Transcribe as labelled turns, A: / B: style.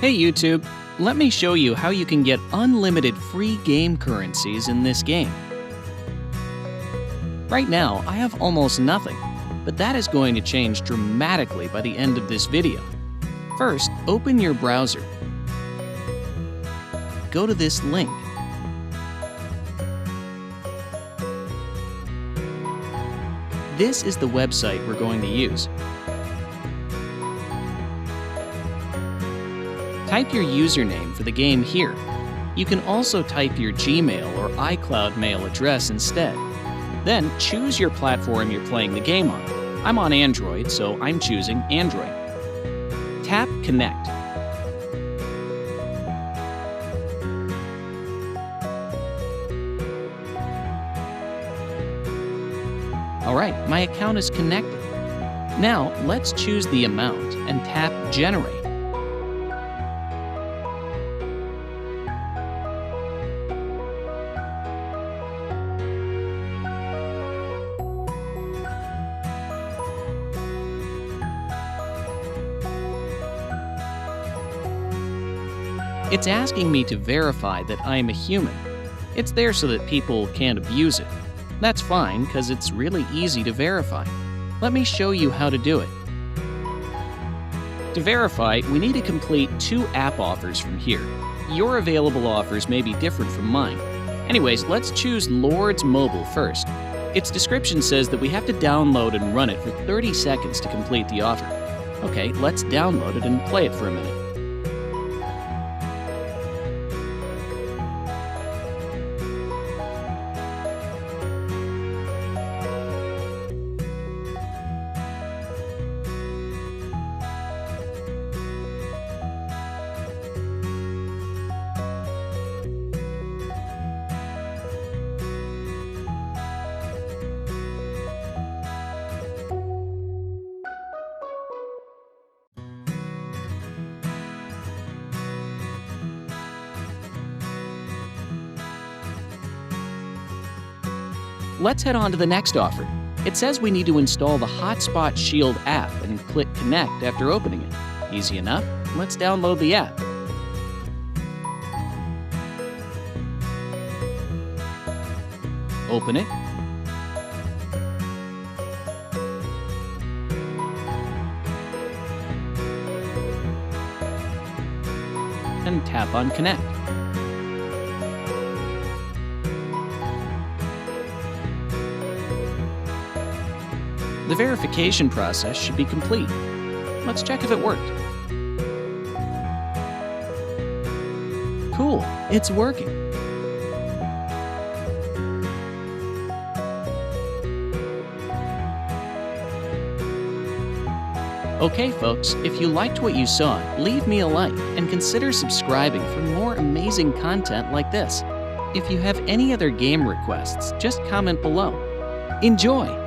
A: Hey YouTube, let me show you how you can get unlimited free game currencies in this game. Right now, I have almost nothing, but that is going to change dramatically by the end of this video. First, open your browser. Go to this link. This is the website we're going to use. Type your username for the game here. You can also type your Gmail or iCloud mail address instead. Then choose your platform you're playing the game on. I'm on Android, so I'm choosing Android. Tap Connect. Alright, my account is connected. Now, let's choose the amount and tap Generate. It's asking me to verify that I am a human. It's there so that people can't abuse it. That's fine, because it's really easy to verify. Let me show you how to do it. To verify, we need to complete 2 app offers from here. Your available offers may be different from mine. Anyways, let's choose Lord's Mobile first. Its description says that we have to download and run it for 30 seconds to complete the offer. Okay, let's download it and play it for a minute. Let's head on to the next offer. It says we need to install the Hotspot Shield app and click Connect after opening it. Easy enough. Let's download the app. Open it. And tap on Connect. The verification process should be complete. Let's check if it worked. Cool, it's working. Okay folks, if you liked what you saw, leave me a like and consider subscribing for more amazing content like this. If you have any other game requests, just comment below. Enjoy!